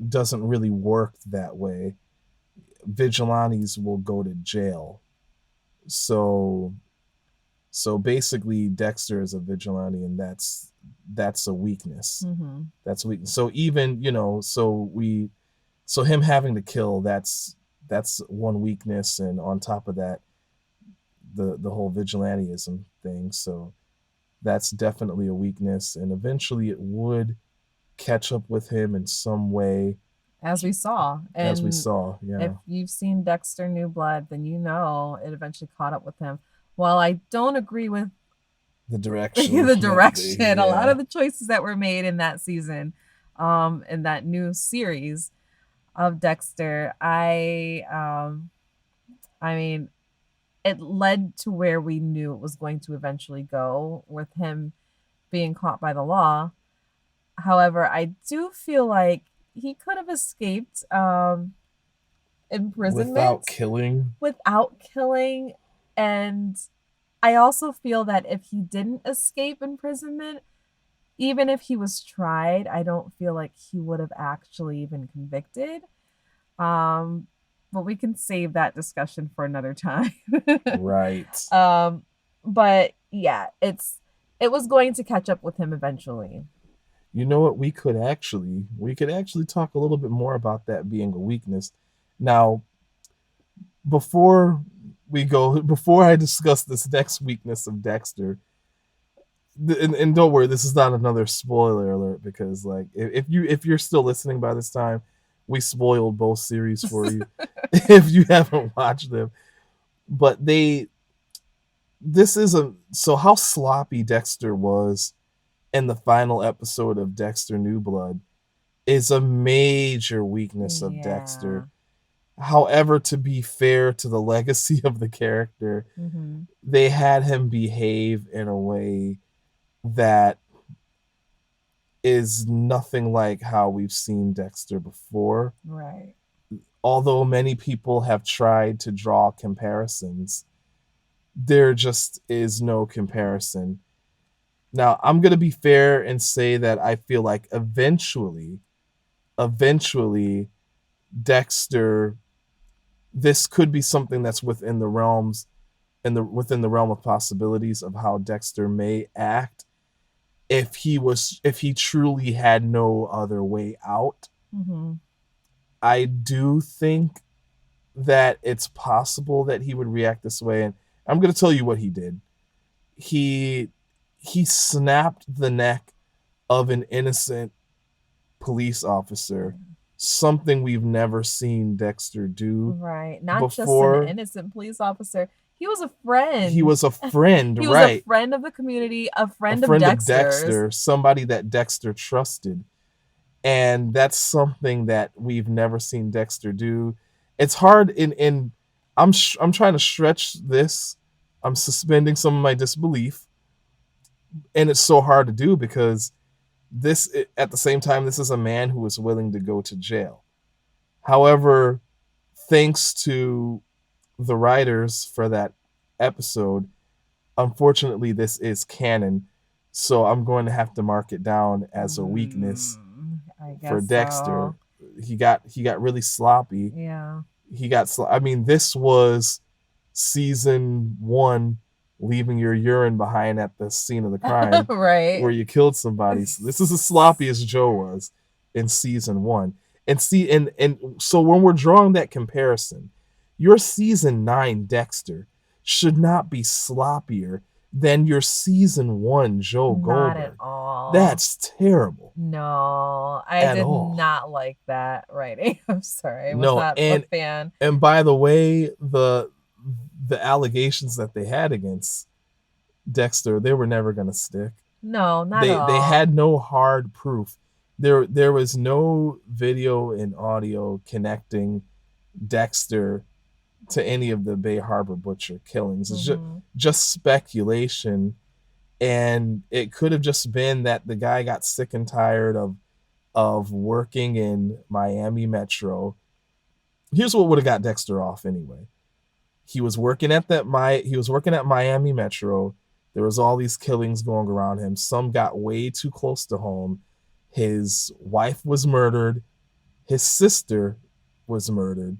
doesn't really work that way. Vigilantes will go to jail. So basically Dexter is a vigilante, and that's a weakness. That's a weakness. So even, so him having to kill, that's one weakness, and on top of that, the whole vigilantism thing. So that's definitely a weakness, and eventually it would catch up with him in some way. As we saw. And as we saw, yeah. If you've seen Dexter New Blood, then you know it eventually caught up with him. While I don't agree with the direction, a lot of the choices that were made in that season, in that new series of Dexter, I mean, it led to where we knew it was going to eventually go with him being caught by the law. However, I do feel like he could have escaped imprisonment without killing. And I also feel that if he didn't escape imprisonment, even if he was tried, I don't feel like he would have actually been convicted. But we can save that discussion for another time. Right. But yeah, it was going to catch up with him eventually. You know what? We could actually talk a little bit more about that being a weakness. Now, before I discuss this next weakness of Dexter, and don't worry, this is not another spoiler alert, because like if you're still listening by this time, we spoiled both series for you if you haven't watched them. But so how sloppy Dexter was in the final episode of Dexter New Blood is a major weakness of Dexter. However, to be fair to the legacy of the character, they had him behave in a way that is nothing like how we've seen Dexter before. Right. Although many people have tried to draw comparisons, there just is no comparison. Now, I'm going to be fair and say that I feel like eventually, Dexter, this could be something that's within the realm of possibilities of how Dexter may act if he truly had no other way out. I do think that it's possible that he would react this way, and I'm going to tell you what he did. He snapped the neck of an innocent police officer, something we've never seen Dexter do. Right. Not before. Just an innocent police officer. He was a friend. He was a friend, he right. was a friend of the community, a friend of Dexter, somebody that Dexter trusted. And that's something that we've never seen Dexter do. It's hard I'm trying to stretch this. I'm suspending some of my disbelief. And it's so hard to do because at the same time, this is a man who is willing to go to jail. However, thanks to the writers for that episode, unfortunately, this is canon. So I'm going to have to mark it down as a weakness for Dexter. So. He got really sloppy. Yeah. This was season 1, leaving your urine behind at the scene of the crime, right, where you killed somebody. So this is as sloppy as Joe was in season 1. And so when we're drawing that comparison, your season 9 Dexter should not be sloppier than your season 1 Joe Goldberg. Not at all. That's terrible. No, I did not like that writing. I'm sorry. I was not a fan. And by the way, the allegations that they had against Dexter, they were never going to stick. No, not at all. They had no hard proof. There was no video and audio connecting Dexter to any of the Bay Harbor Butcher killings. It's just speculation, and it could have just been that the guy got sick and tired of working in Miami Metro. Here's what would have got Dexter off anyway. He was working at Miami Metro. There was all these killings going around him. Some got way too close to home. His wife was murdered. His sister was murdered.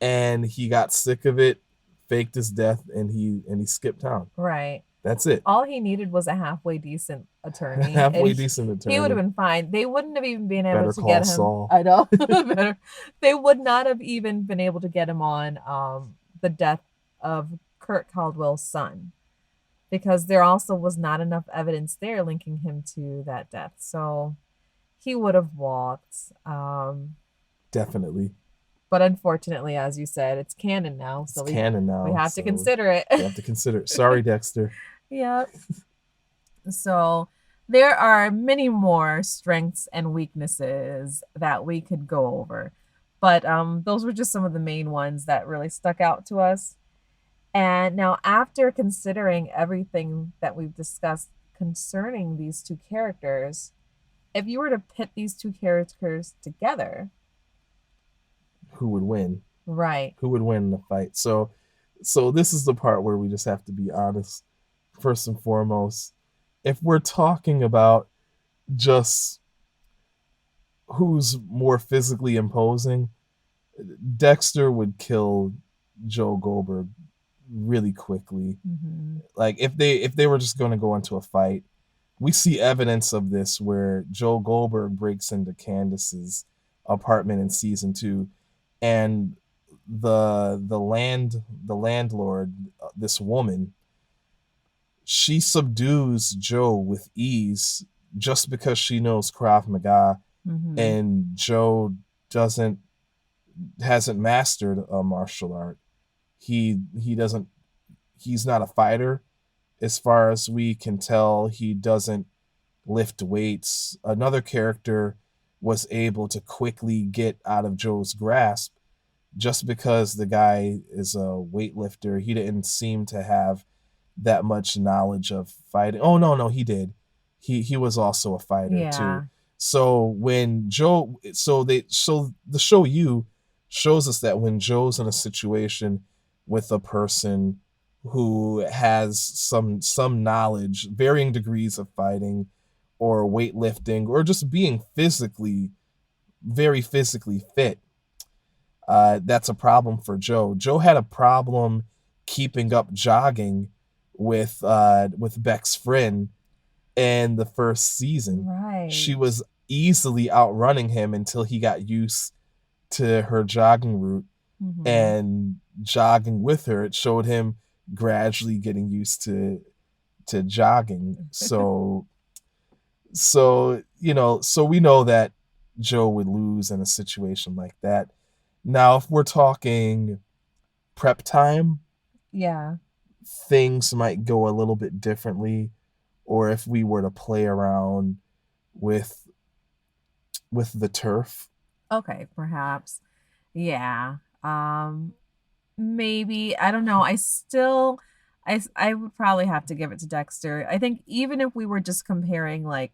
And he got sick of it, faked his death, and he skipped town. Right. That's it. All he needed was a halfway decent attorney. Decent attorney. He would have been fine. They wouldn't have even been able to get him. Saul. I know. They would not have even been able to get him on the death of Kurt Caldwell's son, because there also was not enough evidence there linking him to that death. So he would have walked. Definitely. But unfortunately, as you said, it's canon now, so It's canon now. we have to consider it. We have to consider it. Sorry, Dexter. Yep. So there are many more strengths and weaknesses that we could go over. But those were just some of the main ones that really stuck out to us. And now, after considering everything that we've discussed concerning these two characters, if you were to pit these two characters together, who would win? Right. Who would win the fight? So this is the part where we just have to be honest. First and foremost, if we're talking about just who's more physically imposing, Dexter would kill Joe Goldberg really quickly. Mm-hmm. Like if they were just going to go into a fight, we see evidence of this where Joe Goldberg breaks into Candace's apartment in season 2, and the landlord, this woman, she subdues Joe with ease just because she knows Krav Maga, Mm-hmm. and Joe hasn't mastered a martial art. He doesn't. He's not a fighter, as far as we can tell. He doesn't lift weights. Another character was able to quickly get out of Joe's grasp just because the guy is a weightlifter. He didn't seem to have that much knowledge of fighting. Oh no, he did. He was also a fighter too. So when Joe, so the show shows us that when Joe's in a situation with a person who has some knowledge, varying degrees of fighting or weightlifting or just being very physically fit, that's a problem for Joe. Joe had a problem keeping up jogging with Beck's friend in the first season. Right. She was easily outrunning him until he got used to her jogging route. Mm-hmm. And jogging with her, it showed him gradually getting used to jogging. So we know that Joe would lose in a situation like that. Now, if we're talking prep time, things might go a little bit differently. Or if we were to play around with the turf. Okay, perhaps. Yeah. Maybe, I don't know. I would probably have to give it to Dexter. I think even if we were just comparing like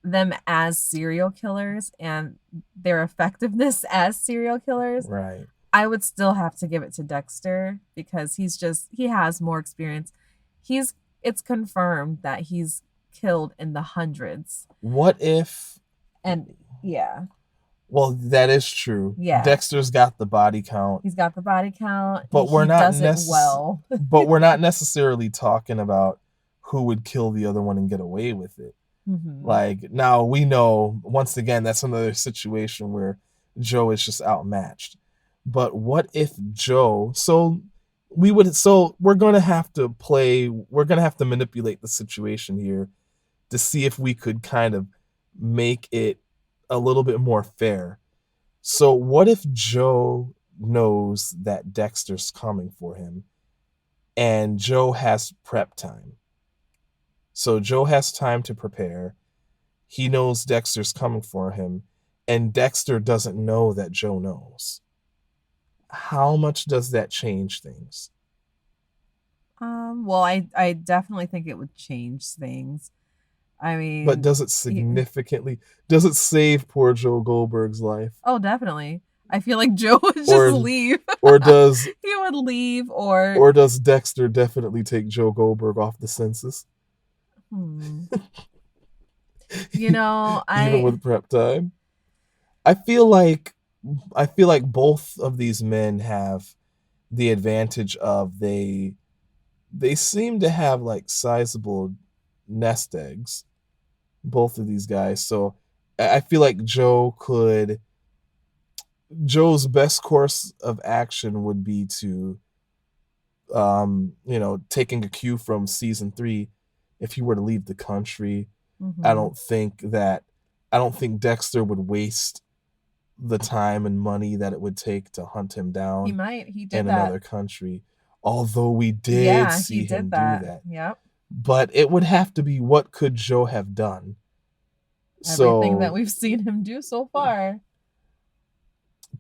them as serial killers and their effectiveness as serial killers, right, I would still have to give it to Dexter because he has more experience. It's confirmed that he's killed in the hundreds. What if? And yeah. Well, that is true. Yeah. Dexter's got the body count. He's got the body count. But we're not well. But we're not necessarily talking about who would kill the other one and get away with it. Mm-hmm. Like, now we know, once again, that's another situation where Joe is just outmatched. But what if Joe, we're going to have to manipulate the situation here to see if we could kind of make it a little bit more fair. So what if Joe knows that Dexter's coming for him and Joe has prep time? So Joe has time to prepare. He knows Dexter's coming for him, and Dexter doesn't know that Joe knows. How much does that change things? Well, I definitely think it would change things. I mean, but does it significantly? Does it save poor Joe Goldberg's life? Oh, definitely. I feel like Joe would just leave. Or does he would leave, or does Dexter definitely take Joe Goldberg off the census? Even with prep time, I feel like both of these men have the advantage of they seem to have like sizable nest eggs, both of these guys. So I feel like Joe's best course of action would be to taking a cue from season 3, if he were to leave the country. Mm-hmm. I don't think Dexter would waste the time and money that it would take to hunt him down. He might. He did in that. another country. Although we did see him do that. Yep. But it would have to be, what could Joe have done? Everything that we've seen him do so far.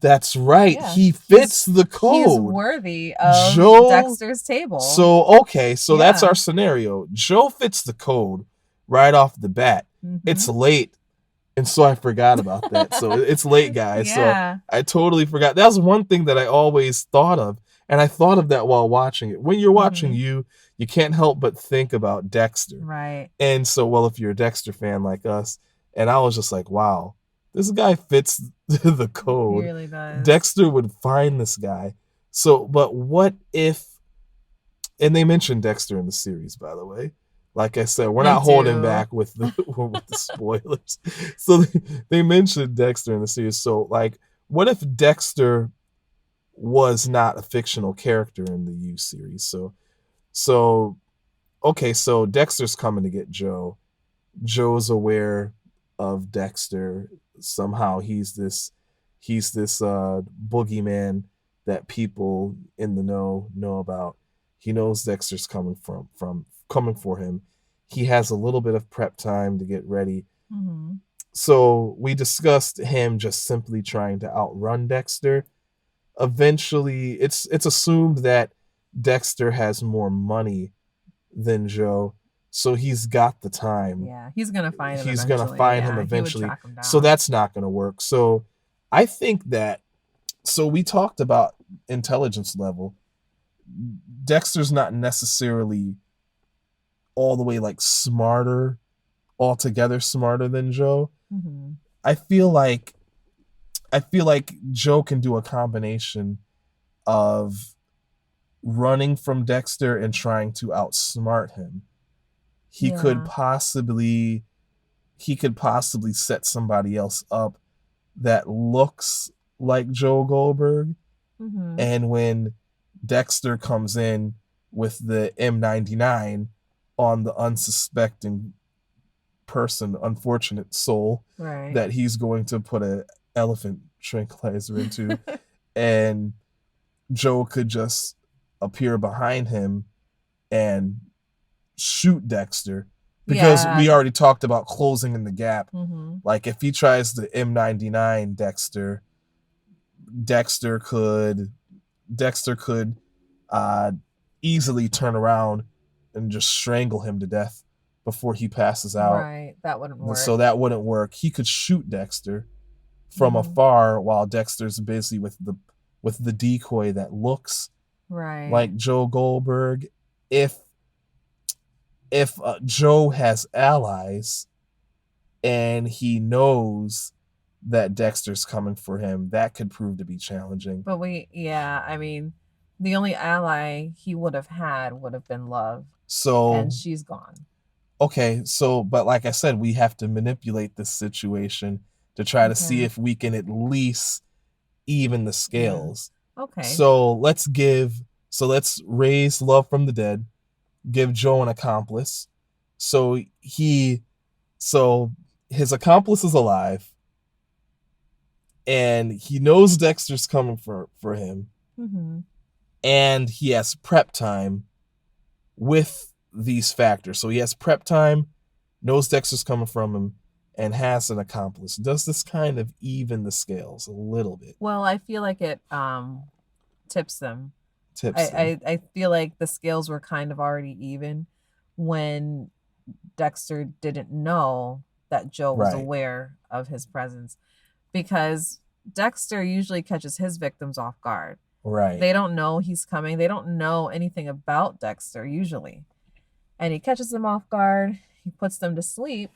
That's right. Yeah, he fits the code. He's worthy of Dexter's table. So, okay. So that's our scenario. Joe fits the code right off the bat. Mm-hmm. It's late. And so I forgot about that. So it's late, guys. Yeah. So I totally forgot. That's one thing that I always thought of. And I thought of that while watching it. When you're watching you can't help but think about Dexter. Right. And so, well, if you're a Dexter fan like us, and I was just like, wow, this guy fits the code. He really does. Dexter would find this guy. So, but what if, and they mentioned Dexter in the series, by the way. Like I said, we're not holding back with the spoilers. So they mentioned Dexter in the series. So, like, what if Dexter was not a fictional character in the U series? So okay, so Dexter's coming to get Joe. Joe's aware of Dexter. Somehow he's this boogeyman that people in the know about. He knows Dexter's coming for him. He has a little bit of prep time to get ready. Mm-hmm. So we discussed him just simply trying to outrun Dexter. Eventually, it's assumed that Dexter has more money than Joe, so he's got the time. Yeah, he's gonna find him. He's gonna find him eventually. Track him down. So that's not gonna work. So I think that. So we talked about intelligence level. Dexter's not necessarily all the way like altogether smarter than Joe. Mm-hmm. I feel like Joe can do a combination of running from Dexter and trying to outsmart him. He could possibly set somebody else up that looks like Joe Goldberg. Mm-hmm. And when Dexter comes in with the M99 on the unsuspecting person, unfortunate soul, that he's going to put an elephant tranquilizer into, and Joe could just appear behind him and shoot Dexter, because we already talked about closing in the gap. Mm-hmm. Like if he tries the M99 Dexter could easily turn around and just strangle him to death before he passes out. Right, that wouldn't work. So that wouldn't work. He could shoot Dexter from afar while Dexter's busy with the decoy that looks like Joe Goldberg. If Joe has allies and he knows that Dexter's coming for him, that could prove to be challenging. But I mean, the only ally he would have had would have been Love. And she's gone. Okay, but like I said, we have to manipulate this situation to try to see if we can at least even the scales. Yeah. Okay. So let's raise Love from the dead, give Joe an accomplice. So his accomplice is alive, and he knows Dexter's coming for him. Mm-hmm. And he has prep time with these factors. So he has prep time, knows Dexter's coming from him, and has an accomplice. Does this kind of even the scales a little bit? Well, I feel like it tips them. I feel like the scales were kind of already even when Dexter didn't know that Joe was aware of his presence, because Dexter usually catches his victims off guard. Right. They don't know he's coming. They don't know anything about Dexter usually. And he catches them off guard. He puts them to sleep.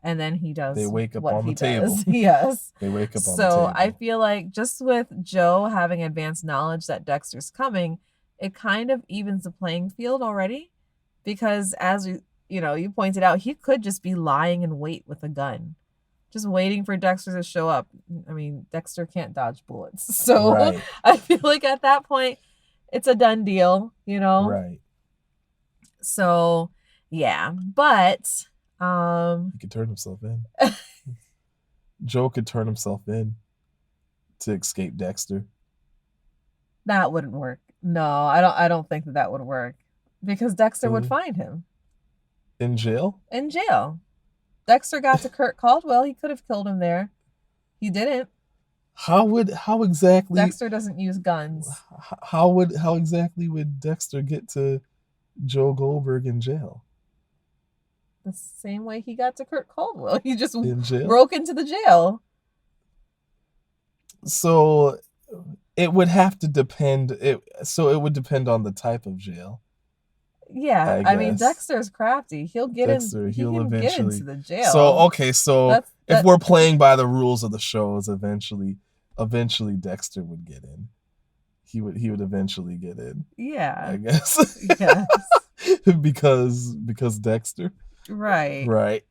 And then he does. They wake up on the table. Yes. They wake up on the table. So I feel like just with Joe having advanced knowledge that Dexter's coming, it kind of evens the playing field already. Because as you pointed out, he could just be lying in wait with a gun, just waiting for Dexter to show up. I mean, Dexter can't dodge bullets. So I feel like at that point, it's a done deal, Right. So, yeah. But he could turn himself in. Joe could turn himself in. to escape Dexter? That wouldn't work. No, I don't think that would work because Dexter would find him in jail. In jail. Dexter got to Kurt Caldwell. He could have killed him there. He didn't. How exactly Dexter doesn't use guns. How exactly would Dexter get to Joe Goldberg in jail? The same way he got to Kurt Caldwell. He just in jail? broke into the jail. So it would have to depend. It would depend on the type of jail. Yeah, I mean Dexter's crafty. He'll get Dexter, he'll eventually get into the jail. So okay, if we're playing by the rules of the shows, eventually Dexter would get in. He would eventually get in. Yeah, I guess. Yes. because Dexter. Right.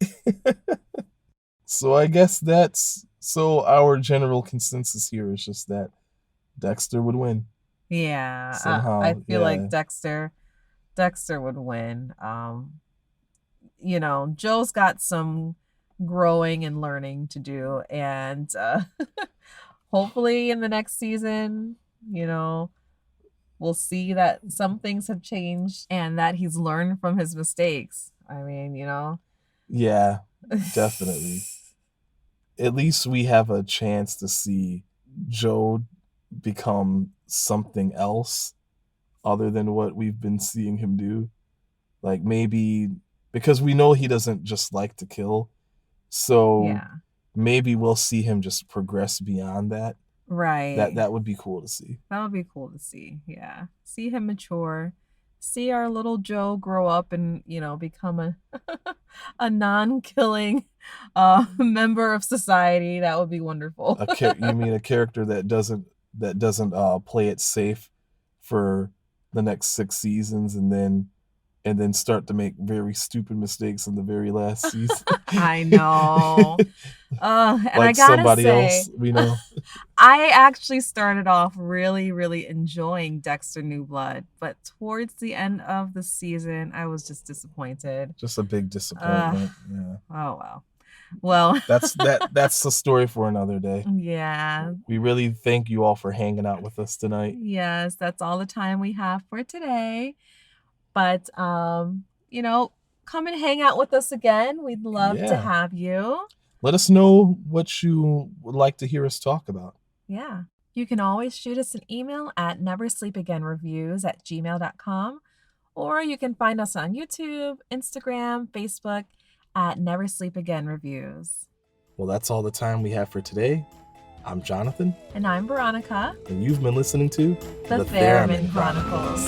So I guess our general consensus here is just that Dexter would win. Yeah, somehow. I feel like Dexter would win. Joe's got some growing and learning to do, and hopefully in the next season, we'll see that some things have changed and that he's learned from his mistakes. I mean, Yeah, definitely. At least we have a chance to see Joe become something else other than what we've been seeing him do. Like maybe because we know he doesn't just like to kill. So maybe we'll see him just progress beyond that. Right. That would be cool to see. That would be cool to see. Yeah. See him mature. See our little Joe grow up and, become a non-killing member of society. That would be wonderful. You mean a character that doesn't play it safe for the next 6 seasons and then start to make very stupid mistakes in the very last season? I know. And like I gotta somebody say, else we know. I actually started off really, really enjoying Dexter New Blood, but towards the end of the season, I was just disappointed. Just a big disappointment. Yeah. Oh well. Well, that's the story for another day. Yeah. We really thank you all for hanging out with us tonight. Yes, that's all the time we have for today. But come and hang out with us again. We'd love to have you. Let us know what you would like to hear us talk about. Yeah. You can always shoot us an email at neversleepagainreviews@gmail.com, or you can find us on YouTube, Instagram, Facebook at Never Sleep Again Reviews. Well, that's all the time we have for today. I'm Jonathan. And I'm Veronica. And you've been listening to The Theremin Chronicles.